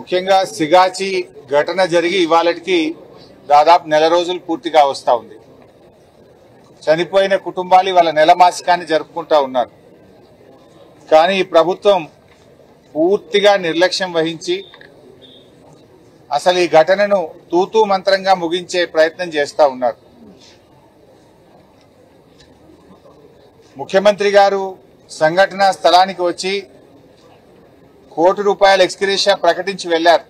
ముఖ్యంగా సిగాచి ఘటన జరిగి ఇవాళకి దాదాపు నెల రోజులు పూర్తిగా వస్తా ఉంది. చనిపోయిన కుటుంబాలు వాళ్ళ నెల మాసికాన్ని జరుపుకుంటా ఉన్నారు. కానీ ఈ ప్రభుత్వం పూర్తిగా నిర్లక్ష్యం వహించి అసలు ఈ ఘటనను తూతూ మంత్రంగా ముగించే ప్రయత్నం చేస్తా ఉన్నారు. ముఖ్యమంత్రి గారు సంఘటనా స్థలానికి వచ్చి ₹1 కోటి ఎక్స్గ్రేషియా ప్రకటించి వెళ్లారు.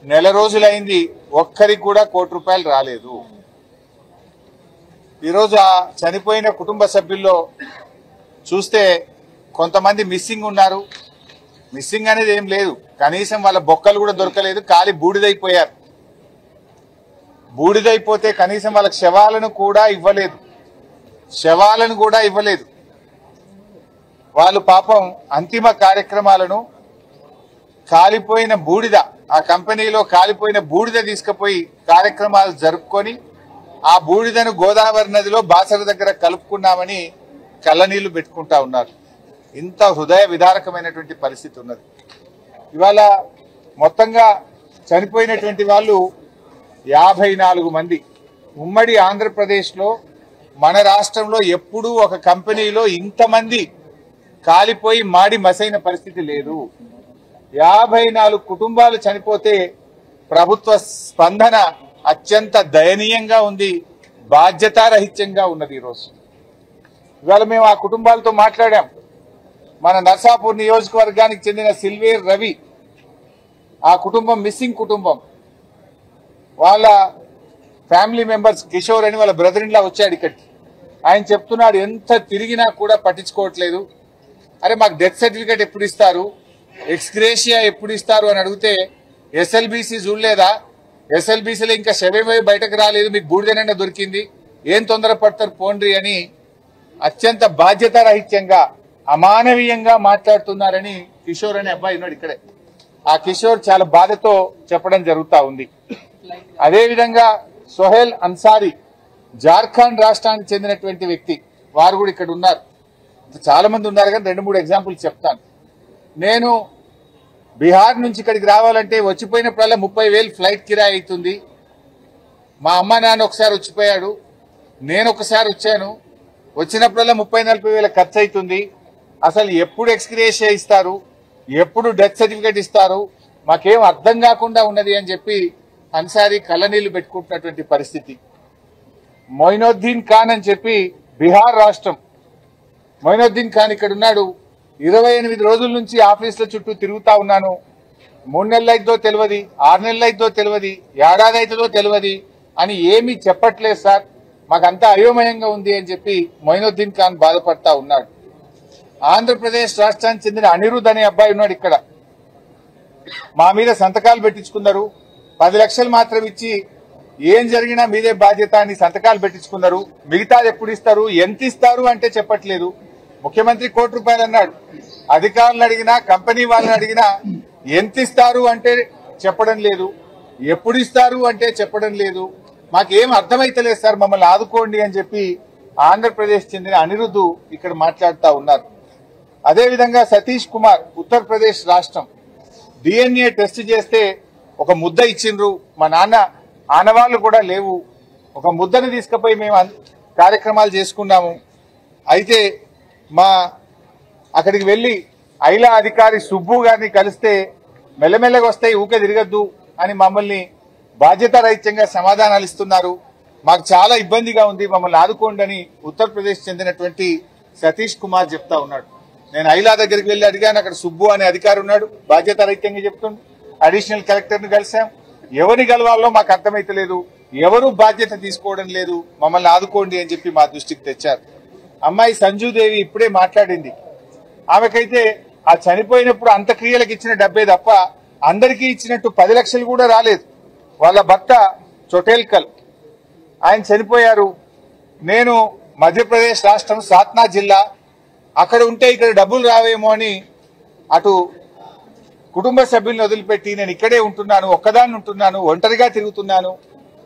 నెల రోజులైంది, ఒక్కరికి కూడా ₹1 కోటి రాలేదు. ఈరోజు ఆ చనిపోయిన కుటుంబ సభ్యుల్లో చూస్తే కొంతమంది మిస్సింగ్ ఉన్నారు. మిస్సింగ్ అనేది ఏం లేదు, కనీసం వాళ్ళ బొక్కలు కూడా దొరకలేదు, కాలి బూడిదైపోయారు. బూడిదైపోతే కనీసం వాళ్ళకి శవాలను కూడా ఇవ్వలేదు. వాళ్ళు పాపం అంతిమ కార్యక్రమాలను కాలిపోయిన బూడిద, ఆ కంపెనీలో కాలిపోయిన బూడిద తీసుకుపోయి కార్యక్రమాలు జరుపుకొని ఆ బూడిదను గోదావరి నదిలో బాసర దగ్గర కలుపుకున్నామని కళ్ళనీళ్లు పెట్టుకుంటా ఉన్నారు. ఇంత హృదయ విదారకమైనటువంటి పరిస్థితి ఉన్నది. ఇవాళ మొత్తంగా చనిపోయినటువంటి వాళ్ళు 54 మంది. ఉమ్మడి ఆంధ్రప్రదేశ్లో మన రాష్ట్రంలో ఎప్పుడూ ఒక కంపెనీలో ఇంతమంది కాలిపోయి మాడి మసైన పరిస్థితి లేదు. 54 కుటుంబాలు చనిపోతే ప్రభుత్వ స్పందన అత్యంత దయనీయంగా ఉంది, బాధ్యతారహిత్యంగా ఉన్నది. ఈరోజు ఇవాళ మేము ఆ కుటుంబాలతో మాట్లాడాం. మన నర్సాపూర్ నియోజకవర్గానికి చెందిన సిల్వేర్ రవి, ఆ కుటుంబం మిస్సింగ్ కుటుంబం, వాళ్ళ ఫ్యామిలీ మెంబర్స్ కిషోర్ అని వాళ్ళ బ్రదర్ ఇన్ లా వచ్చాడు ఇక్కడికి. ఆయన చెప్తున్నాడు, ఎంత తిరిగినా కూడా పట్టించుకోవట్లేదు. అరే మాకు డెత్ సర్టిఫికేట్ ఎప్పుడు ఇస్తారు, ఎక్స్గ్రేషియా ఎప్పుడు ఇస్తారు అని అడిగితే ఎస్ఎల్బీసీ చూడలేదా, ఎస్ఎల్బీసీలో ఇంకా శవమే బయటకు రాలేదు, మీకు బూడిదనైనా దొరికింది, ఏం తొందరపడతారు పోండ్రి అని అత్యంత బాధ్యతారహిత్యంగా అమానవీయంగా మాట్లాడుతున్నారని కిషోర్ అనే అబ్బాయి ఉన్నాడు ఇక్కడే. ఆ కిషోర్ చాలా బాధతో చెప్పడం జరుగుతా ఉంది. అదేవిధంగా సోహెల్ అన్సారీ, జార్ఖండ్ రాష్ట్రానికి చెందినటువంటి వ్యక్తి, వారు కూడా ఇక్కడ ఉన్నారు. చాలా మంది ఉన్నారు కానీ 2-3 ఎగ్జాంపుల్స్ చెప్తాను. నేను బీహార్ నుంచి ఇక్కడికి రావాలంటే వచ్చిపోయినప్పుడల్లా 30,000 ఫ్లైట్ కిరాయి అవుతుంది. మా అమ్మ నాన్న ఒకసారి వచ్చిపోయాడు, నేను ఒకసారి వచ్చాను, వచ్చినప్పుడల్లా 30-40 వేల ఖర్చు అవుతుంది. అసలు ఎప్పుడు ఎక్స్గ్రేషియా ఇస్తారు, ఎప్పుడు డెత్ సర్టిఫికేట్ ఇస్తారు, మాకేం అర్థం కాకుండా ఉన్నది అని చెప్పి అన్సారీ కళ్ళనీళ్లు పెట్టుకుంటున్నటువంటి పరిస్థితి. మొయినుద్దీన్ ఖాన్ అని చెప్పి బీహార్ రాష్ట్రం, మొయినుద్దీన్ ఖాన్ ఇక్కడ ఉన్నాడు. 28 రోజుల నుంచి ఆఫీసుల చుట్టూ తిరుగుతా ఉన్నాను, 3 నెలలు అయిద్దో తెలియదు, 6 నెలలు అయిద్దో తెలియదు, ఏడాది అవుతుందో తెలియదు అని ఏమీ చెప్పట్లేదు సార్, మాకంతా అయోమయంగా ఉంది అని చెప్పి మొయినుద్దీన్ ఖాన్ బాధపడతా ఉన్నాడు. ఆంధ్రప్రదేశ్ రాష్ట్రానికి చెందిన అనిరుద్ అనే అబ్బాయి ఉన్నాడు ఇక్కడ. మా మీద సంతకాలు పెట్టించుకున్నారు, 10 లక్షలు మాత్రం ఇచ్చి ఏం జరిగినా మీదే బాధ్యత అని సంతకాలు పెట్టించుకున్నారు. మిగతాది ఎప్పుడు ఇస్తారు, ఎంత ఇస్తారు అంటే చెప్పట్లేదు. ముఖ్యమంత్రి ₹1 కోటి అన్నాడు, అధికారులు అడిగినా కంపెనీ వాళ్ళని అడిగినా ఎంత ఇస్తారు అంటే చెప్పడం లేదు, ఎప్పుడు ఇస్తారు అంటే చెప్పడం లేదు. మాకేం అర్థమైతలేదు సార్, మమ్మల్ని ఆదుకోండి అని చెప్పి ఆంధ్రప్రదేశ్ చెందిన అనిరుద్ధు ఇక్కడ మాట్లాడుతూ ఉన్నారు. అదేవిధంగా సతీష్ కుమార్, ఉత్తరప్రదేశ్ రాష్ట్రం, DNA టెస్ట్ చేస్తే ఒక ముద్ద ఇచ్చిండ్రు. మా నాన్న ఆనవాళ్లు కూడా లేవు, ఒక ముద్దను తీసుకుపోయి మేము కార్యక్రమాలు చేసుకున్నాము. అయితే అక్కడికి వెళ్లి ఐలా అధికారి సుబ్బు గారిని కలిస్తే మెల్లమెల్లగా వస్తాయి, ఊకే తిరగద్దు అని మమ్మల్ని బాధ్యతారహిత్యంగా సమాధానాలు ఇస్తున్నారు. మాకు చాలా ఇబ్బందిగా ఉంది, మమ్మల్ని ఆదుకోండి అని ఉత్తరప్రదేశ్ చెందినటువంటి సతీష్ కుమార్ చెప్తా ఉన్నాడు. నేను ఐలా దగ్గరికి వెళ్లి అడిగాను, అక్కడ సుబ్బు అనే అధికారి ఉన్నాడు, బాధ్యతారహిత్యంగా చెప్తుండు. అడిషనల్ కలెక్టర్ ని కలిసాం, ఎవరిని కలవాలో మాకు అర్థమైతలేదు, ఎవరు బాధ్యత తీసుకోవడం లేదు, మమ్మల్ని ఆదుకోండి అని చెప్పి మా దృష్టికి తెచ్చారు. అమ్మాయి సంజుదేవి ఇప్పుడే మాట్లాడింది. ఆమెకైతే ఆ చనిపోయినప్పుడు అంత్యక్రియలకు ఇచ్చిన డబ్బే తప్ప అందరికీ ఇచ్చినట్టు 10 లక్షలు కూడా రాలేదు. వాళ్ళ భర్త చొటేల్కల్, ఆయన చనిపోయారు. నేను మధ్యప్రదేశ్ రాష్ట్రం సాత్నా జిల్లా, అక్కడ ఉంటే ఇక్కడ డబ్బులు రావేమో అని అటు కుటుంబ సభ్యుల్ని వదిలిపెట్టి నేను ఇక్కడే ఉంటున్నాను, ఒక్కదాన్ని ఉంటున్నాను, ఒంటరిగా తిరుగుతున్నాను,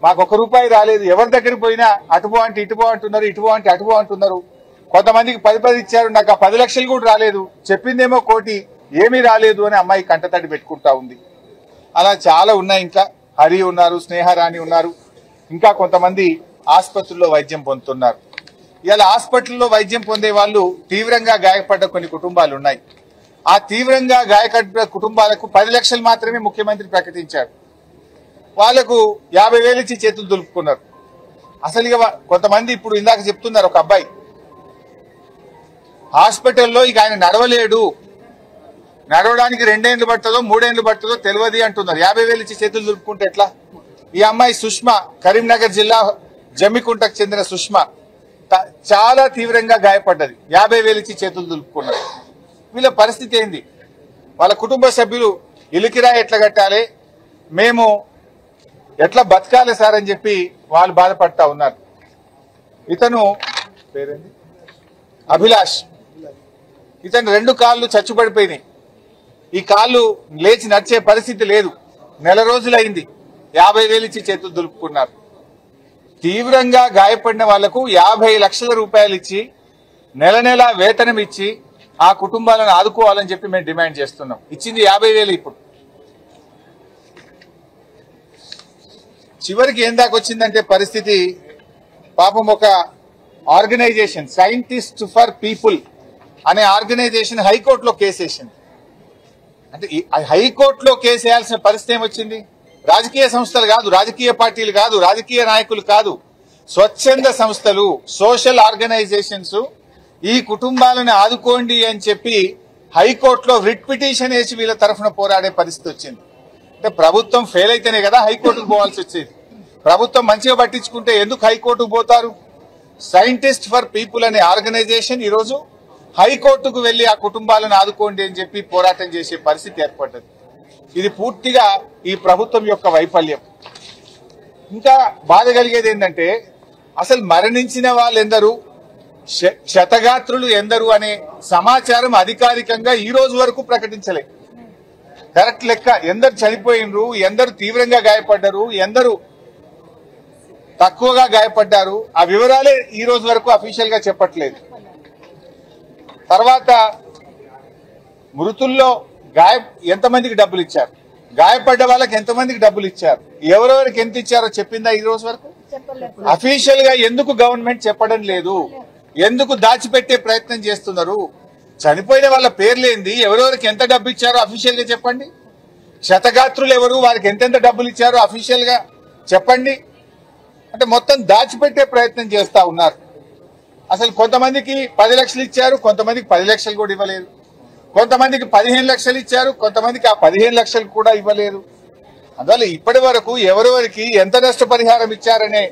మాకు ₹1 రాలేదు. ఎవరి దగ్గరికి పోయినా అటుపో అంటే ఇటుపో అంటున్నారు, ఇటుపో అంటే అటుపో అంటున్నారు. కొంతమందికి 10 ఇచ్చారు, నాకు ఆ 10 లక్షలు కూడా రాలేదు, చెప్పిందేమో 1 కోటి, ఏమీ రాలేదు అని అమ్మాయి కంటతడి పెట్టుకుంటా ఉంది. అలా చాలా ఉన్నాయి. ఇంకా హరి ఉన్నారు, స్నేహరాణి ఉన్నారు, ఇంకా కొంతమంది ఆసుపత్రుల్లో వైద్యం పొందుతున్నారు. ఇలా హాస్పిటల్లో వైద్యం పొందే వాళ్ళు తీవ్రంగా గాయపడ్డ కొన్ని కుటుంబాలు ఉన్నాయి. ఆ తీవ్రంగా గాయపడ్డ కుటుంబాలకు 10 లక్షలు మాత్రమే ముఖ్యమంత్రి ప్రకటించారు. వాళ్లకు 50,000 ఇచ్చి చేతులు దులుపుకున్నారు. అసలు ఇక కొంతమంది ఇప్పుడు ఇందాక చెప్తున్నారు, ఒక అబ్బాయి హాస్పిటల్లో ఇక ఆయన నడవలేడు, నడవడానికి 2 ఏళ్లు పడుతుందో 3 ఏళ్లు పడుతుందో తెలియదు అంటున్నారు. 50,000 ఇచ్చి చేతులు దులుపుకుంటే ఎట్లా? ఈ అమ్మాయి సుష్మా, కరీంనగర్ జిల్లా జమ్మికుంటకు చెందిన సుష్మా చాలా తీవ్రంగా గాయపడ్డది. 50,000 ఇచ్చి చేతులు దులుపుకున్నారు. వీళ్ళ పరిస్థితి ఏంది? వాళ్ళ కుటుంబ సభ్యులు ఇలికిరా ఎట్లా కట్టాలి, మేము ఎట్లా బతకాలి సార్ అని చెప్పి వాళ్ళు బాధపడతా ఉన్నారు. ఇతను పేరేంది, అభిలాష్. ఇతను 2 కాళ్ళు చచ్చుపడిపోయినాయి. ఈ కాళ్ళు లేచి నడిచే పరిస్థితి లేదు. నెల రోజులైంది. 50,000 ఇచ్చి చేతులు దులుపుకున్నారు. తీవ్రంగా గాయపడిన వాళ్లకు 50 లక్షల రూపాయలు ఇచ్చి నెల నెల వేతనం ఇచ్చి ఆ కుటుంబాలను ఆదుకోవాలని చెప్పి మేము డిమాండ్ చేస్తున్నాం. ఇచ్చింది 50,000. ఇప్పుడు చివరికి ఏం దాకా వచ్చిందంటే పరిస్థితి, పాపం ఒక ఆర్గనైజేషన్ సైంటిస్ట్ ఫర్ పీపుల్ అనే ఆర్గనైజేషన్ హైకోర్టులో కేసు వేసింది. అంటే హైకోర్టులో కేసు వేయాల్సిన పరిస్థితి ఏమొచ్చింది? రాజకీయ సంస్థలు కాదు, రాజకీయ పార్టీలు కాదు, రాజకీయ నాయకులు కాదు, స్వచ్ఛంద సంస్థలు, సోషల్ ఆర్గనైజేషన్స్ ఈ కుటుంబాలను ఆదుకోండి అని చెప్పి హైకోర్టులో రిట్ పిటిషన్ వేసి వీళ్ళ తరఫున పోరాడే పరిస్థితి వచ్చింది. అంటే ప్రభుత్వం ఫెయిల్ అయితేనే కదా హైకోర్టుకు పోవాల్సి వచ్చేది. ప్రభుత్వం మంచిగా పట్టించుకుంటే ఎందుకు హైకోర్టుకు పోతారు? సైంటిస్ట్ ఫర్ పీపుల్ అనే ఆర్గనైజేషన్ ఈరోజు హైకోర్టుకు వెళ్లి ఆ కుటుంబాలను ఆదుకోండి అని చెప్పి పోరాటం చేసే పరిస్థితి ఏర్పడ్డది. ఇది పూర్తిగా ఈ ప్రభుత్వం యొక్క వైఫల్యం. ఇంకా బాధ కలిగేది ఏంటంటే, అసలు మరణించిన వాళ్ళెందరూ, క్షతగాత్రులు ఎందరు అనే సమాచారం అధికారికంగా ఈ రోజు వరకు ప్రకటించలే. కరెక్ట్ లెక్క ఎందరు చనిపోయినరు, ఎందరు తీవ్రంగా గాయపడ్డారు, ఎందరు తక్కువగా గాయపడ్డారు, ఆ వివరాలే ఈ రోజు వరకు అఫీషియల్ గా చెప్పట్లేదు. తర్వాత మృతుల్లో ఎంతమందికి డబ్బులు ఇచ్చారు, గాయపడ్డ వాళ్ళకి ఎంతమందికి డబ్బులు ఇచ్చారు, ఎవరెవరికి ఎంత ఇచ్చారో చెప్పిందా ఈ రోజు వరకు? అఫీషియల్ గా ఎందుకు గవర్నమెంట్ చెప్పడం లేదు? ఎందుకు దాచిపెట్టే ప్రయత్నం చేస్తున్నారు? చనిపోయిన వాళ్ళ పేర్లేంది, ఎవరెవరికి ఎంత డబ్బు ఇచ్చారో అఫీషియల్ గా చెప్పండి. క్షతగాత్రులు ఎవరు, వారికి ఎంతెంత డబ్బులు ఇచ్చారో అఫీషియల్ గా చెప్పండి. అంటే మొత్తం దాచిపెట్టే ప్రయత్నం చేస్తా ఉన్నారు. అసలు కొంతమందికి 10 లక్షలు ఇచ్చారు, కొంతమందికి 10 లక్షలు కూడా ఇవ్వలేదు, కొంతమందికి 15 లక్షలు ఇచ్చారు, కొంతమందికి ఆ 15 లక్షలు కూడా ఇవ్వలేదు. అందువల్ల ఇప్పటి వరకు ఎవరెవరికి ఎంత నష్టపరిహారం ఇచ్చారనే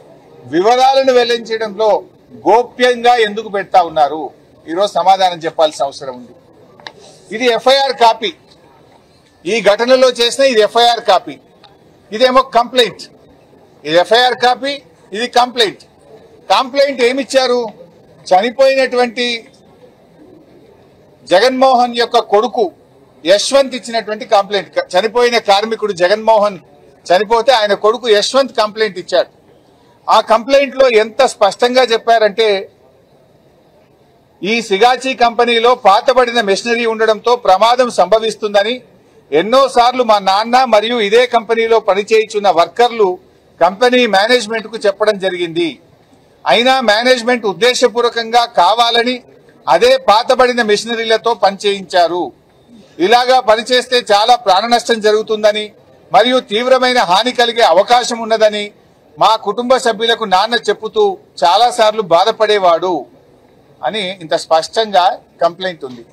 వివరాలను వెల్లడించడంలో గోప్యంగా ఎందుకు పెడతా ఉన్నారు? ఈరోజు సమాధానం చెప్పాల్సిన అవసరం ఉంది. ఇది ఎఫ్ఐఆర్ కాపీ, ఈ ఘటనలో చేసిన ఇది ఎఫ్ఐఆర్ కాపీ, ఇదేమో కంప్లైంట్. ఇది ఎఫ్ఐఆర్ కాపీ, ఇది కంప్లైంట్. కంప్లైంట్ ఏమిచ్చారు? చనిపోయినటువంటి జగన్మోహన్ యొక్క కొడుకు యశ్వంత్ ఇచ్చినటువంటి కంప్లైంట్. చనిపోయిన కార్మికుడు జగన్మోహన్ చనిపోతే ఆయన కొడుకు యశ్వంత్ కంప్లైంట్ ఇచ్చాడు. ఆ కంప్లైంట్ లో ఎంత స్పష్టంగా చెప్పారంటే, ఈ సిగాచి కంపెనీలో పాతబడిన మెషినరీ ఉండడంతో ప్రమాదం సంభవిస్తుందని ఎన్నోసార్లు మా నాన్న మరియు ఇదే కంపెనీలో పనిచేయుచున్న వర్కర్లు కంపెనీ మేనేజ్మెంట్ కు చెప్పడం జరిగింది. అయినా మేనేజ్మెంట్ ఉద్దేశపూర్వకంగా కావాలని అదే పాతబడిన మెషినరీలతో పనిచేయించారు. ఇలాగా పనిచేస్తే చాలా ప్రాణ నష్టం జరుగుతుందని మరియు తీవ్రమైన హాని కలిగే అవకాశం ఉన్నదని మా కుటుంబ సభ్యులకు నాన్న చెప్పుతూ చాలా సార్లు బాధపడేవాడు అని ఇంత స్పష్టంగా కంప్లైంట్ ఉంది.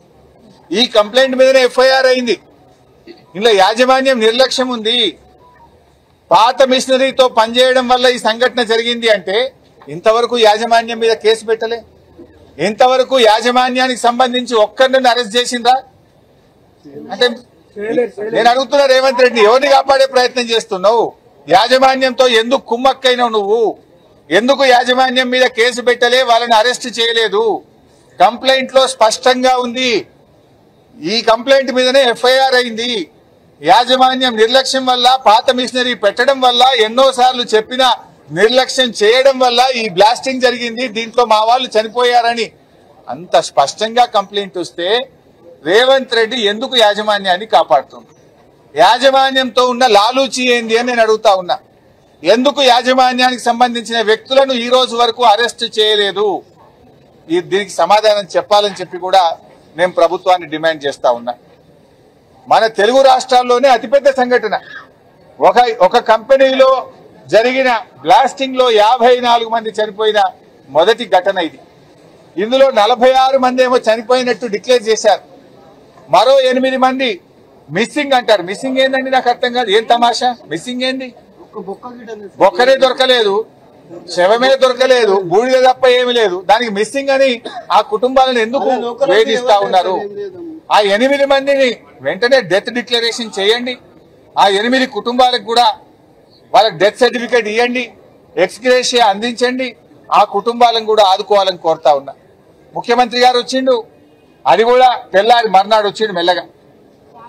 ఈ కంప్లైంట్ మీదనే ఎఫ్ఐఆర్ అయింది. ఇందులో యాజమాన్యం నిర్లక్ష్యం ఉంది. పాత మిషనరీతో పనిచేయడం వల్ల ఈ సంఘటన జరిగింది అంటే ఇంతవరకు యాజమాన్యం మీద కేసు పెట్టలే. ఇంతవరకు యాజమాన్యానికి సంబంధించి ఒక్కరిని అరెస్ట్ చేసిందా? అంటే నేను అడుగుతున్నా, రేవంత్ రెడ్డి ఎవరిని కాపాడే ప్రయత్నం చేస్తున్నావు? యాజమాన్యంతో ఎందుకు కుమ్మక్కైనావు నువ్వు? ఎందుకు యాజమాన్యం మీద కేసు పెట్టలే, వాళ్ళని అరెస్ట్ చేయలేదు? కంప్లైంట్ లో స్పష్టంగా ఉంది. ఈ కంప్లైంట్ మీదనే ఎఫ్ఐఆర్ అయింది. యాజమాన్యం నిర్లక్ష్యం వల్ల, పాత మిషనరీ పెట్టడం వల్ల, ఎన్నోసార్లు చెప్పిన నిర్లక్ష్యం చేయడం వల్ల ఈ బ్లాస్టింగ్ జరిగింది, దీంట్లో మా వాళ్ళు చనిపోయారని అంత స్పష్టంగా కంప్లైంట్ వస్తే రేవంత్ రెడ్డి ఎందుకు యాజమాన్యాన్ని కాపాడుతుంది? యాజమాన్యంతో ఉన్న లాలూచి ఏంది అని నేను అడుగుతా ఉన్నా. ఎందుకు యాజమాన్యానికి సంబంధించిన వ్యక్తులను ఈ రోజు వరకు అరెస్ట్ చేయలేదు? దీనికి సమాధానం చెప్పాలని చెప్పి కూడా నేను ప్రభుత్వాన్ని డిమాండ్ చేస్తా ఉన్నా. మన తెలుగు రాష్ట్రాల్లోనే అతిపెద్ద సంఘటన ఒక కంపెనీలో జరిగిన బ్లాస్టింగ్ లో 54 మంది చనిపోయిన మొదటి ఘటన ఇది. ఇందులో 46 మంది ఏమో చనిపోయినట్టు డిక్లేర్ చేశారు. మరో 8 మంది మిస్సింగ్ అంటారు. మిస్సింగ్ ఏందండి? నాకు అర్థం కాదు. ఏం తమాషా? మిస్సింగ్ ఏంది? బొక్కనే దొరకలేదు, శవమే దొరకలేదు, బూడిద తప్ప ఏమి లేదు. దానికి మిస్సింగ్ అని ఆ కుటుంబాలను ఎందుకు వేధిస్తా ఉన్నారు? ఆ 8 మందిని వెంటనే డెత్ డిక్లరేషన్ చేయండి. ఆ 8 కుటుంబాలకు కూడా వాళ్ళకి డెత్ సర్టిఫికేట్ ఇవ్వండి, ఎక్స్గ్రేషియా అందించండి. ఆ కుటుంబాలను కూడా ఆదుకోవాలని కోరుతా ఉన్నా. ముఖ్యమంత్రి గారు వచ్చిండు, అది కూడా తెల్లారి మర్నాడు వచ్చిండు. మెల్లగా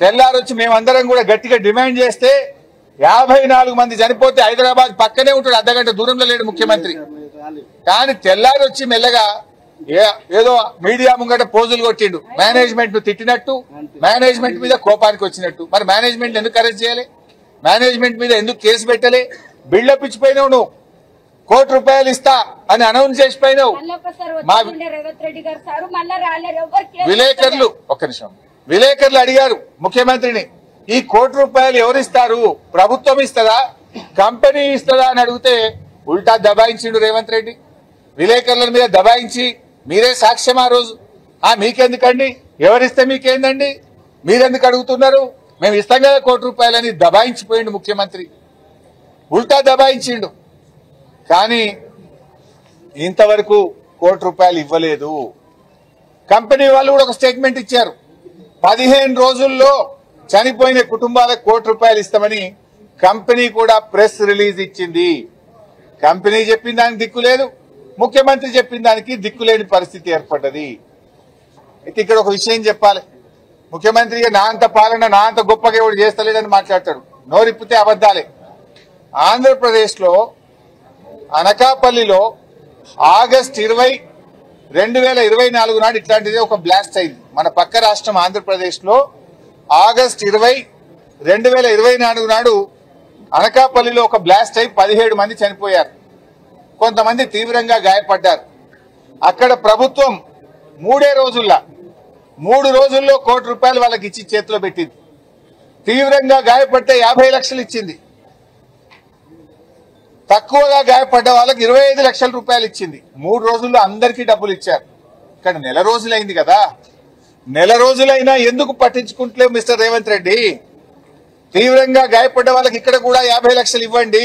తెల్లారి వచ్చి మేమందరం కూడా గట్టిగా డిమాండ్ చేస్తే 54 మంది చనిపోతే హైదరాబాద్ పక్కనే ఉంటాడు, అర్ధగంట దూరంలో లేడు ముఖ్యమంత్రి. కానీ తెల్లారి వచ్చి మెల్లగా ఏదో మీడియా ముంగట పోజులు కొట్టిండు, మేనేజ్మెంట్ ను తిట్టినట్టు, మేనేజ్మెంట్ మీద కోపానికి వచ్చినట్టు. మరి మేనేజ్మెంట్ ఎందుకు అరెస్ట్ చేయాలి? మేనేజ్మెంట్ మీద ఎందుకు కేసు పెట్టలే? బిల్డప్ ఇచ్చిపోయినావు నువ్వు, ₹1,00,00,000 ఇస్తా అని అనౌన్స్ చేసిపోయినావు. మా విలేకరులు ఒక్క నిమిషం, విలేకరులు అడిగారు ముఖ్యమంత్రిని, ఈ ₹1,00,00,000 ఎవరిస్తారు? ప్రభుత్వం ఇస్తుందా, కంపెనీ ఇస్తుందా అని అడిగితే ఉల్టా దబాయించిండు రేవంత్ రెడ్డి. విలేకరుల మీద దబాయించి మీరే సాక్ష్యం ఆ రోజు. మీకెందుకండి, ఎవరిస్తే మీకేందండి, మీరెందుకు అడుగుతున్నారు, మేము ఇస్తాం కదా ₹1,00,00,000 అని దబాయించిపోయిండు ముఖ్యమంత్రి. ఉల్టా దబాయించిండు. కానీ ఇంతవరకు ₹1,00,00,000 ఇవ్వలేదు. కంపెనీ వాళ్ళు కూడా ఒక స్టేట్మెంట్ ఇచ్చారు, 15 రోజుల్లో చనిపోయిన కుటుంబాలకు ₹1,00,00,000 ఇస్తామని కంపెనీ కూడా ప్రెస్ రిలీజ్ ఇచ్చింది. కంపెనీ చెప్పిన దానికి దిక్కు లేదు, ముఖ్యమంత్రి చెప్పిన దానికి దిక్కులేని పరిస్థితి ఏర్పడ్డది. అయితే ఇక్కడ ఒక విషయం చెప్పాలి. ముఖ్యమంత్రిగా నా అంత పాలన, నా అంత గొప్పగా ఎవడు చేస్తలేడని మాట్లాడతాడు. నోరిప్పితే అబద్దాలే. ఆంధ్రప్రదేశ్ లో అనకాపల్లిలో ఆగస్టు 20, 2024 నాడు ఇట్లాంటిదే ఒక బ్లాస్ట్ అయింది. మన పక్క రాష్ట్రం ఆంధ్రప్రదేశ్ లో ఆగస్టు 20, 2024 నాడు అనకాపల్లిలో ఒక బ్లాస్ట్ అయి 17 మంది చనిపోయారు, కొంతమంది తీవ్రంగా గాయపడ్డారు. అక్కడ ప్రభుత్వం 3 రోజుల్లో ₹1,00,00,000 వాళ్ళకి ఇచ్చి చేతిలో పెట్టింది. తీవ్రంగా గాయపడితే 50 లక్షలు ఇచ్చింది. తక్కువగా గాయపడ్డ వాళ్ళకి ₹25 లక్షల ఇచ్చింది. 3 రోజుల్లో అందరికీ డబ్బులు ఇచ్చారు. ఇక్కడ నెల రోజులైంది కదా, నెల రోజులైనా ఎందుకు పట్టించుకుంటలేవు మిస్టర్ రేవంత్ రెడ్డి? తీవ్రంగా గాయపడ్డ వాళ్ళకి ఇక్కడ కూడా 50 లక్షలు ఇవ్వండి,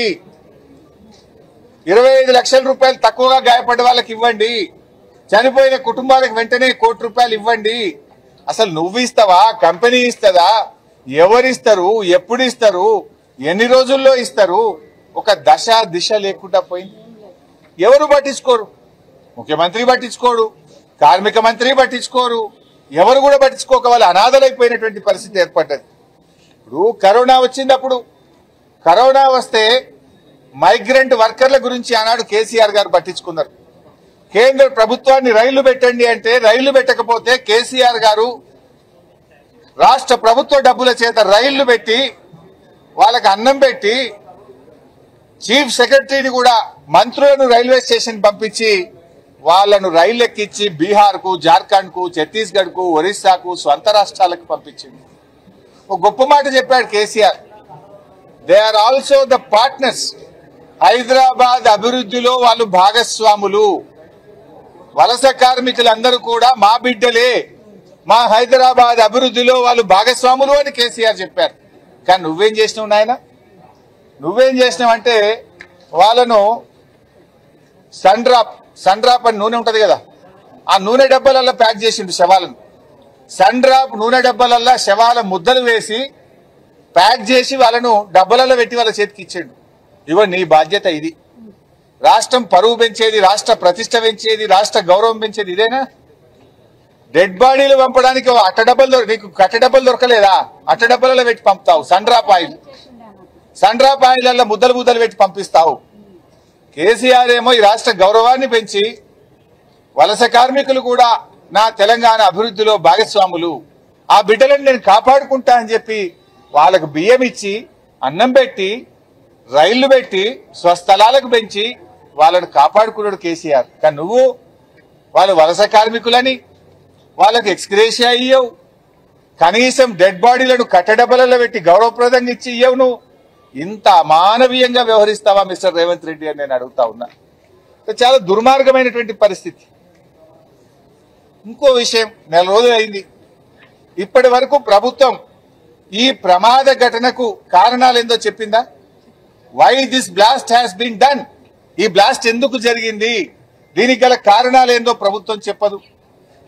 ₹25 లక్షల తక్కువగా గాయపడ్డ వాళ్ళకి ఇవ్వండి, చనిపోయిన కుటుంబాలకు వెంటనే ₹1,00,00,000 ఇవ్వండి. అసలు నువ్వు ఇస్తావా, కంపెనీ ఇస్తుందా, ఎవరిస్తారు, ఎప్పుడు ఇస్తారు, ఎన్ని రోజుల్లో ఇస్తారు? ఒక దశ దిశ లేకుండా పోయింది. ఎవరు పట్టించుకోరు, ముఖ్యమంత్రి పట్టించుకోడు, కార్మిక మంత్రి పట్టించుకోరు, ఎవరు కూడా పట్టించుకోక వాళ్ళు అనాథలైపోయినటువంటి పరిస్థితి ఏర్పడ్డది. ఇప్పుడు కరోనా వచ్చినప్పుడు, కరోనా వస్తే మైగ్రెంట్ వర్కర్ల గురించి ఆనాడు కేసీఆర్ గారు పట్టించుకున్నారు. కేంద్ర ప్రభుత్వాన్ని రైళ్లు పెట్టండి అంటే రైళ్లు పెట్టకపోతే కేసీఆర్ గారు రాష్ట్ర ప్రభుత్వ డబ్బుల చేత రైళ్లు పెట్టి వాళ్ళకి అన్నం పెట్టి చీఫ్ సెక్రటరీని కూడా మంత్రులను రైల్వే స్టేషన్ పంపించి వాళ్లను రైలు ఎక్కించి బీహార్ కు, జార్ఖండ్ కు, ఛత్తీస్గఢ్ కు, ఒరిస్సాకు, స్వంత రాష్ట్రాలకు పంపించింది. ఒక గొప్ప మాట చెప్పాడు KCR, they are also the partners. Hyderabad అభివృద్ధిలో వాళ్ళు భాగస్వాములు. వలస కార్మికులందరూ కూడా మా బిడ్డలే, మా హైదరాబాద్ అభివృద్ధిలో వాళ్ళు భాగస్వాములు అని కేసీఆర్ చెప్పారు. కానీ నువ్వేం చేసినావు నాయన? నువ్వేం చేసినావంటే వాళ్ళను సన్ డ్రాప్ అని నూనె ఉంటది కదా, ఆ నూనె డబ్బాలల్లో ప్యాక్ చేసిండు శవాలను. సన్ డ్రాప్ నూనె డబ్బాలల్లో శవాల ముద్దలు వేసి ప్యాక్ చేసి వాళ్ళను డబ్బాలలో పెట్టి వాళ్ళ చేతికి ఇచ్చిండు. ఇవో నీ బాధ్యత ఇది. రాష్ట్రం పరువు పెంచేది, రాష్ట్ర ప్రతిష్ట పెంచేది, రాష్ట్ర గౌరవం పెంచేది ఇదేనా? డెడ్ బాడీలు పంపడానికి నీకు కట్ట డబ్బలు దొరకలేదా? అట్ట డబ్బలలో పెట్టి పంపుతావు. సన్ డ్రాప్ ఆయిల్ ముద్దలు పెట్టి పంపిస్తావు. కేసీఆర్ ఏమో ఈ రాష్ట్ర గౌరవాన్ని పెంచి వలస కార్మికులు కూడా నా తెలంగాణ అభివృద్ధిలో భాగస్వాములు, ఆ బిడ్డలను నేను కాపాడుకుంటా అని చెప్పి వాళ్ళకు బియ్యం ఇచ్చి అన్నం పెట్టి రైళ్లు పెట్టి స్వస్థలాలకు పెంచి వాళ్ళను కాపాడుకున్నాడు కేసీఆర్. కానీ నువ్వు వాళ్ళు వలస కార్మికులని వాళ్ళకు ఎక్స్గ్రేషియా ఇయ్యవు, కనీసం డెడ్ బాడీలను కట్టడబ్బలలో పెట్టి గౌరవప్రదంగా ఇచ్చి ఇయ్యవు. నువ్వు ఇంత అమానవీయంగా వ్యవహరిస్తావా మిస్టర్ రేవంత్ రెడ్డి అని నేను అడుగుతా ఉన్నా. చాలా దుర్మార్గమైనటువంటి పరిస్థితి. ఇంకో విషయం, నెల రోజులు అయింది, ఇప్పటి వరకు ప్రభుత్వం ఈ ప్రమాద ఘటనకు కారణాలు ఏందో చెప్పిందా? Why this blast has been done, ఈ బ్లాస్ట్ ఎందుకు జరిగింది, దీనికి గల కారణాలు ఏందో ప్రభుత్వం చెప్పదు.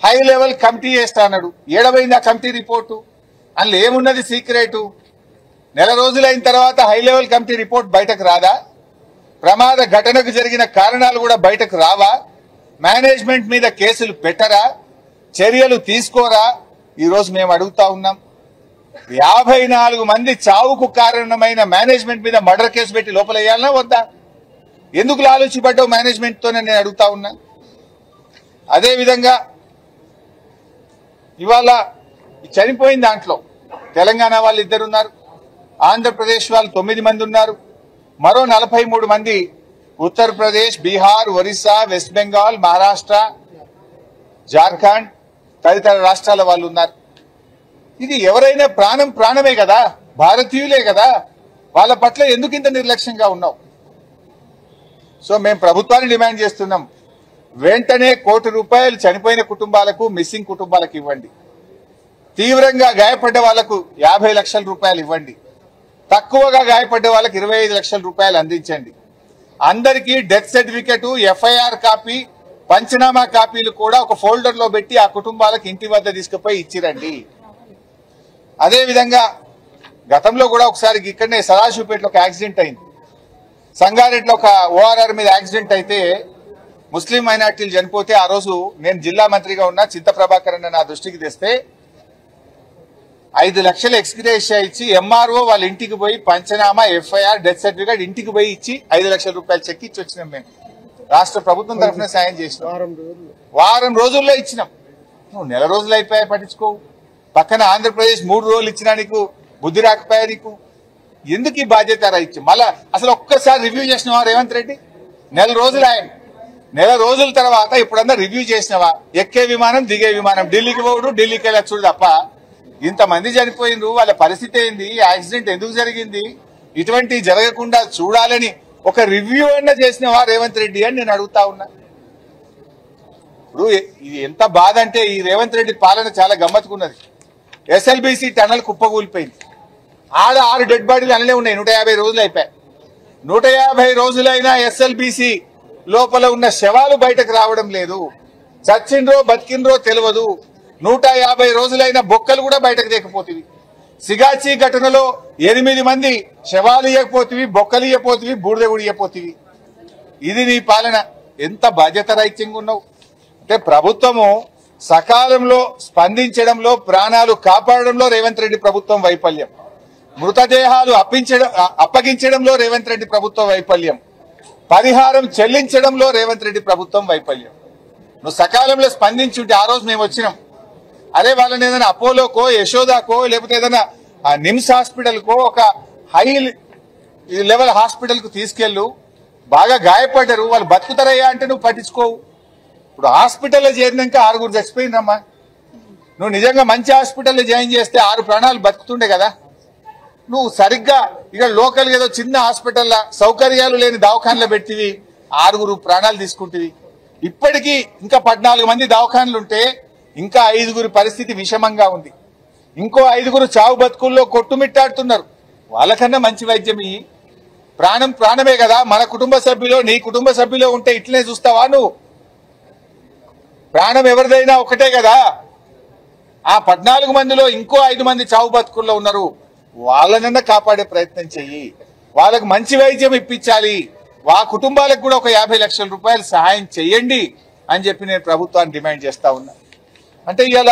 హై లెవెల్ కమిటీ వేస్తా అన్నాడు, ఏడవైంది ఆ కమిటీ రిపోర్టు? అందులో ఏమున్నది సీక్రెటు? నెల రోజులైన తర్వాత హై లెవెల్ కమిటీ రిపోర్ట్ బయటకు రాదా? ప్రమాద ఘటనకు జరిగిన కారణాలు కూడా బయటకు రావా? మేనేజ్మెంట్ మీద కేసులు పెట్టరా? చర్యలు తీసుకోరా? ఈరోజు మేము అడుగుతా ఉన్నాం. 54 మంది చావుకు కారణమైన మేనేజ్మెంట్ మీద మర్డర్ కేసు పెట్టి లోపలేయాలనా వద్దా? ఎందుకు ఆలోచించబడ్డావు మేనేజ్మెంట్ తోనే నేను అడుగుతా ఉన్నా. అదేవిధంగా ఇవాళ చనిపోయిన దాంట్లో తెలంగాణ వాళ్ళు 2 ఉన్నారు, ఆంధ్రప్రదేశ్ వాళ్ళు 9 మంది ఉన్నారు, మరో 43 మంది ఉత్తరప్రదేశ్, బీహార్, ఒరిస్సా, వెస్ట్ బెంగాల్, మహారాష్ట్ర, జార్ఖండ్ తదితర రాష్ట్రాల వాళ్ళు ఉన్నారు. ఇది ఎవరైనా ప్రాణం ప్రాణమే కదా, భారతీయులే కదా, వాళ్ళ పట్ల ఎందుకు ఇంత నిర్లక్ష్యంగా ఉన్నావు? సో మేము ప్రభుత్వాన్ని డిమాండ్ చేస్తున్నాం, వెంటనే ₹1 కోటి చనిపోయిన కుటుంబాలకు, మిస్సింగ్ కుటుంబాలకు ఇవ్వండి. తీవ్రంగా గాయపడ్డ వాళ్లకు ₹50 లక్షలు ఇవ్వండి. తక్కువగా గాయపడ్డ వాళ్ళకి ₹25 లక్షలు అందించండి. అందరికీ డెత్ సర్టిఫికెట్, ఎఫ్ఐఆర్ కాపీ, పంచనామా కాపీలు కూడా ఒక ఫోల్డర్ లో పెట్టి ఆ కుటుంబాలకు ఇంటి వద్ద తీసుకుపోయి ఇచ్చిరండి. అదేవిధంగా గతంలో కూడా ఒకసారి ఇక్కడనే సదాశివపేటలో ఒక యాక్సిడెంట్ అయింది, సంగారెడ్డిలో ఒక ఓఆర్ఆర్ మీద యాక్సిడెంట్ అయితే ముస్లిం మైనార్టీలు చనిపోతే ఆ రోజు నేను జిల్లా మంత్రిగా ఉన్న చింత ప్రభాకర్ అన్న నా దృష్టికి తెస్తే 5 లక్షలు ఎక్స్గ్రేషియా ఇచ్చి ఎంఆర్ఓ వాళ్ళ ఇంటికి పోయి పంచనామా, ఎఫ్ఐఆర్, డెత్ సర్టిఫికేట్ ఇంటికి పోయి ఇచ్చి ₹5 లక్షల చెక్ ఇచ్చి వచ్చినాం. మేము రాష్ట్ర ప్రభుత్వం తరఫున సాయం చేసినాం. వారం రోజుల్లో ఇచ్చినాం. నువ్వు నెల రోజులు అయిపోయాయి పట్టించుకోవు. పక్కన ఆంధ్రప్రదేశ్ 3 రోజులు ఇచ్చినా నీకు బుద్ధి రాకపోయా? నీకు ఎందుకు ఈ బాధ్యత ఇచ్చి మళ్ళా అసలు ఒక్కసారి రివ్యూ చేసినవా రేవంత్ రెడ్డి? నెల రోజులు ఆయన, నెల రోజుల తర్వాత ఇప్పుడన్నా రివ్యూ చేసినవా? ఎక్కే విమానం, దిగే విమానం, ఢిల్లీకి పోవడు, ఢిల్లీకి వెళ్ళి చూడు తప్ప ఇంతమంది చనిపోయిండ్రు, వాళ్ళ పరిస్థితి ఏంది, యాక్సిడెంట్ ఎందుకు జరిగింది, ఇటువంటి జరగకుండా చూడాలని ఒక రివ్యూ అన్నా చేసినవా రేవంత్ రెడ్డి అని నేను అడుగుతా ఉన్నా. ఇప్పుడు ఇది ఎంత బాధ అంటే ఈ రేవంత్ రెడ్డి పాలన చాలా గమ్మత్తుకున్నది. ఎస్ఎల్బిసి టనల్ కుప్పకూలిపోయింది, ఆడ 6 డెడ్ బాడీలు అన్నలే ఉన్నాయి. 150 రోజులు అయిపోయాయి. 150 రోజులైనా ఎస్ఎల్బిసి లోపల ఉన్న శవాలు బయటకు రావడం లేదు. చచ్చిండ్రో బతికిండ్రో తెలియదు. 150 రోజులైన బొక్కలు కూడా బయటకు తెకపోతివి. సిగాచి ఘటనలో 8 మంది శవాలు ఇయ్యకపోతివి, బొక్కలు ఇయ్యపోతివి, బూడిద కూడా ఇయ్యపోతివి. ఇది నీ పాలన. ఎంత బాధ్యత రహితంగా ఉన్నావు అంటే ప్రభుత్వము సకాలంలో స్పందించడంలో, ప్రాణాలు కాపాడడంలో రేవంత్ రెడ్డి ప్రభుత్వం వైఫల్యం, మృతదేహాలు అప్పగించడంలో రేవంత్ రెడ్డి ప్రభుత్వం వైఫల్యం, పరిహారం చెల్లించడంలో రేవంత్ రెడ్డి ప్రభుత్వం వైఫల్యం. నువ్వు సకాలంలో స్పందించుంటే ఆ రోజు మేము వచ్చినాం, అరే వాళ్ళని ఏదైనా అపోలోకో, యశోదాకో, లేకపోతే ఏదైనా నిమ్స్ హాస్పిటల్కో, ఒక హై లెవెల్ హాస్పిటల్ కు తీసుకెళ్ళు, బాగా గాయపడ్డారు, వాళ్ళు బతుకుతారయ్యా అంటే నువ్వు పట్టించుకోవు. ఇప్పుడు హాస్పిటల్లో చేరినాక 6 చచ్చిపోయిందమ్మా. నువ్వు నిజంగా మంచి హాస్పిటల్లో జాయిన్ చేస్తే 6 ప్రాణాలు బతుకుతుండే కదా. నువ్వు సరిగ్గా ఇక లోకల్ ఏదో చిన్న హాస్పిటల్లో సౌకర్యాలు లేని దవాఖానలో పెట్టివి, 6 ప్రాణాలు తీసుకుంటేవి. ఇప్పటికీ ఇంకా 14 మంది దవాఖానలుంటే ఇంకా 5 పరిస్థితి విషమంగా ఉంది. ఇంకో 5 చావు బతుకుల్లో కొట్టుమిట్టాడుతున్నారు. వాళ్ళకన్నా మంచి వైద్యం ఇయ్యి. ప్రాణం ప్రాణమే కదా. మన కుటుంబ సభ్యులో, నీ కుటుంబ సభ్యులో ఉంటే ఇట్లనే చూస్తావా నువ్వు? ప్రాణం ఎవరిదైనా ఒకటే కదా. ఆ 14 మందిలో ఇంకో 5 మంది చావు బతుకుల్లో ఉన్నారు. వాళ్ళనన్నా కాపాడే ప్రయత్నం చెయ్యి. వాళ్ళకు మంచి వైద్యం ఇప్పించాలి. ఆ కుటుంబాలకు కూడా ఒక ₹50 లక్షల సహాయం చెయ్యండి అని చెప్పి నేను ప్రభుత్వాన్ని డిమాండ్ చేస్తా ఉన్నా. అంటే ఇవాళ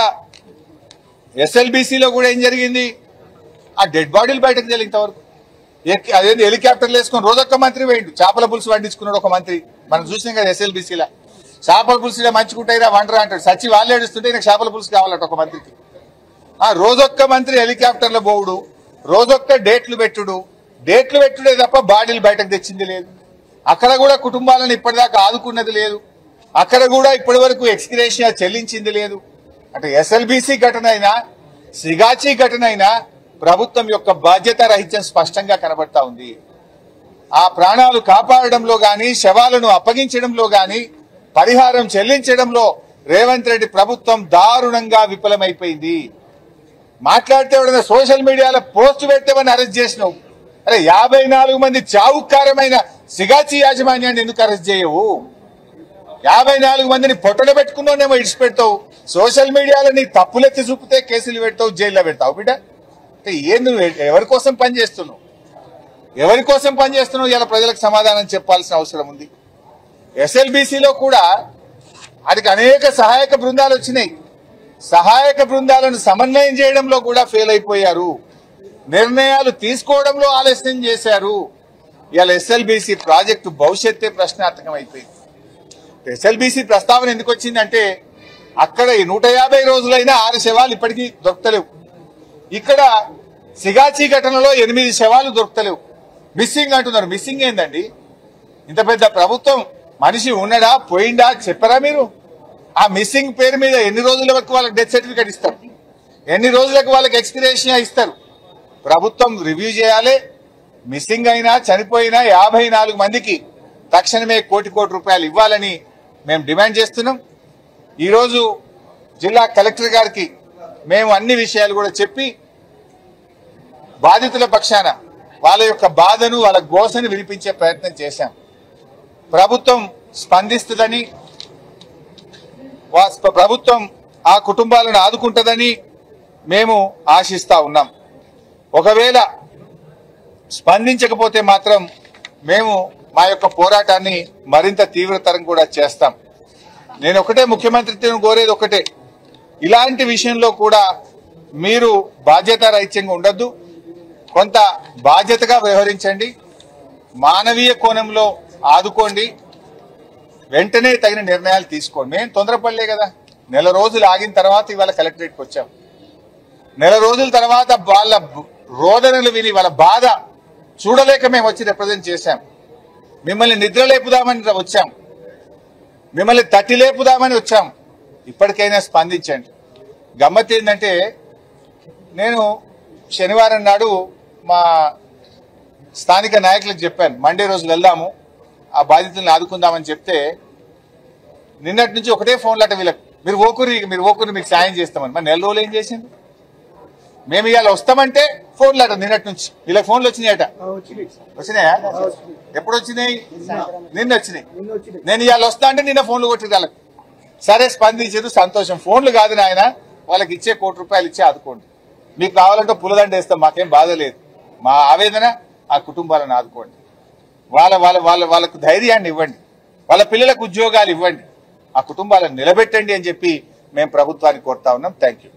ఎస్ఎల్బిసిలో కూడా ఏం జరిగింది? ఆ డెడ్ బాడీలు బయటకు తెలియదు ఇంతవరకు. అదేంటి హెలికాప్టర్లు వేసుకొని రోజొక్క మంత్రి పోయిండు, చేపల పులుసు వండించుకున్నాడు ఒక మంత్రి. మనం చూసినాం కదా ఎస్ఎల్బిసిలో. చేపల పులుసులో మంచుకుంటాయిరా వండరా అంటాడు. సచ్చి వాళ్ళు ఏడుస్తుంటే నాకు చేపల పులుసు కావాలట ఒక మంత్రికి. ఆ రోజొక్క మంత్రి హెలికాప్టర్లో పోవుడు, రోజొక్క డేట్లు పెట్టుడే తప్ప బాడీలు బయటకు తెచ్చింది లేదు. అక్కడ కూడా కుటుంబాలను ఇప్పటిదాకా ఆదుకున్నది లేదు. అక్కడ కూడా ఇప్పటి వరకు ఎక్స్గ్రేషియా చెల్లించింది లేదు. అంటే ఎస్ఎల్బిసి ఘటన అయినా సిగాచి ఘటన అయినా ప్రభుత్వం యొక్క బాధ్యత రహిత్యం స్పష్టంగా కనబడతా ఉంది. ఆ ప్రాణాలు కాపాడడంలో గాని, శవాలను అప్పగించడంలో గాని, పరిహారం చెల్లించడంలో రేవంత్ రెడ్డి ప్రభుత్వం దారుణంగా విఫలమైపోయింది. మాట్లాడితే ఎవరైనా సోషల్ మీడియాలో పోస్ట్ పెట్టేవని అరెస్ట్ చేసినావు. అరే 54 మంది చావుకారమైన సిగాచి యాజమాన్యాన్ని ఎందుకు అరెస్ట్ చేయవు? 54 మందిని పొట్టలో పెట్టుకున్నానేమో ఇడిచిపెడతావు. సోషల్ మీడియాలో నీ తప్పులెత్తి చూపితే కేసులు పెడతావు, జైల్లో పెడతావు. బిడ్డ అంటే ఏంది? ఎవరి కోసం పనిచేస్తున్నావు? ఎవరి కోసం పనిచేస్తున్నావు? ఇలా ప్రజలకు సమాధానం చెప్పాల్సిన అవసరం ఉంది. ఎస్ఎల్బిసిలో కూడా వాటికి అనేక సహాయక బృందాలు వచ్చినాయి. సహాయక బృందాలను సమన్వయం చేయడంలో కూడా ఫెయిల్ అయిపోయారు. నిర్ణయాలు తీసుకోవడంలో ఆలస్యం చేశారు. ఇవాళ ఎస్ఎల్బిసి ప్రాజెక్టు భవిష్యత్తే ప్రశ్నార్థకం అయిపోయింది. ఎస్ఎల్బిసి ప్రస్తావన ఎందుకు వచ్చిందంటే అక్కడ 150 రోజులైనా 6 శవాలు ఇప్పటికీ దొరకలేవు. ఇక్కడ సిగాచి ఘటనలో 8 శవాలు దొరకలేవు. మిస్సింగ్ అంటున్నారు. మిస్సింగ్ ఏందండి? ఇంత పెద్ద ప్రభుత్వం మనిషి ఉన్నాడా పోయిందా చెప్పరా మీరు? ఆ మిస్సింగ్ పేరు మీద ఎన్ని రోజుల వరకు వాళ్ళకి డెత్ సర్టిఫికేట్ ఇస్తారు? ఎన్ని రోజులకు వాళ్ళకి ఎక్స్గ్రేషియా ఇస్తారు? ప్రభుత్వం రివ్యూ చేయాలి. మిస్సింగ్ అయినా చనిపోయినా 54 మందికి తక్షణమే కోటి రూపాయలు ఇవ్వాలని మేము డిమాండ్ చేస్తున్నాం. ఈరోజు జిల్లా కలెక్టర్ గారికి మేము అన్ని విషయాలు కూడా చెప్పి బాధితుల పక్షాన వాళ్ళ యొక్క బాధను, వాళ్ళ గోసను వినిపించే ప్రయత్నం చేశాం. ప్రభుత్వం స్పందిస్తుందని, ప్రభుత్వం ఆ కుటుంబాలను ఆదుకుంటుందని మేము ఆశిస్తా ఉన్నాం. ఒకవేళ స్పందించకపోతే మాత్రం మేము మా యొక్క పోరాటాన్ని మరింత తీవ్రతరం కూడా చేస్తాం. నేను ఒకటే ముఖ్యమంత్రితో కోరేది ఒకటే, ఇలాంటి విషయంలో కూడా మీరు బాధ్యతారహిత్యంగా ఉండొద్దు. కొంత బాధ్యతగా వ్యవహరించండి. మానవీయ కోణంలో ఆదుకోండి. వెంటనే తగిన నిర్ణయాలు తీసుకోండి. మేము తొందరపడలే కదా. నెల రోజులు ఆగిన తర్వాత ఇవాళ కలెక్టరేట్కి వచ్చాం. నెల రోజుల తర్వాత వాళ్ళ రోదనలు విని వాళ్ళ బాధ చూడలేక మేము వచ్చి రిప్రజెంట్ చేశాం. మిమ్మల్ని నిద్ర లేపుదామని వచ్చాం, మిమ్మల్ని తట్టి లేపుదామని వచ్చాం. ఇప్పటికైనా స్పందించండి. గమ్మత్ ఏంటంటే నేను శనివారం నాడు మా స్థానిక నాయకులకు చెప్పాను, మండే రోజు వెళ్దాము ఆ బాధితులను ఆదుకుందామని చెప్తే నిన్నటి నుంచి ఒకటే ఫోన్లు అట వీళ్ళకి, మీరు ఓకూరి మీకు సాయం చేస్తామని. మరి నెల రోజులు ఏం చేసింది? మేము ఇవాళ వస్తామంటే ఫోన్లు అట నిన్నటి నుంచి. వీళ్ళకి ఫోన్లు వచ్చినాయట. వచ్చినాయా? ఎప్పుడు వచ్చినాయి? నిన్న వచ్చినాయి. నేను ఇవాళ వస్తా అంటే నిన్న ఫోన్లు కొట్టి వాళ్ళకి. సరే స్పందించారు, సంతోషం. ఫోన్లు కాదు నాయన, వాళ్ళకి ఇచ్చే ₹1 ఇచ్చే ఆదుకోండి. మీకు కావాలంటే పులదండ వేస్తాం, మాకేం బాధ లేదు. మా ఆవేదన ఆ కుటుంబాలను ఆదుకోండి. వాళ్ళకు ధైర్యాన్ని ఇవ్వండి, వాళ్ళ పిల్లలకు ఉద్యోగాలు ఇవ్వండి, ఆ కుటుంబాలను నిలబెట్టండి అని చెప్పి మేము ప్రభుత్వాన్ని కోరుతా ఉన్నాం. Thank you.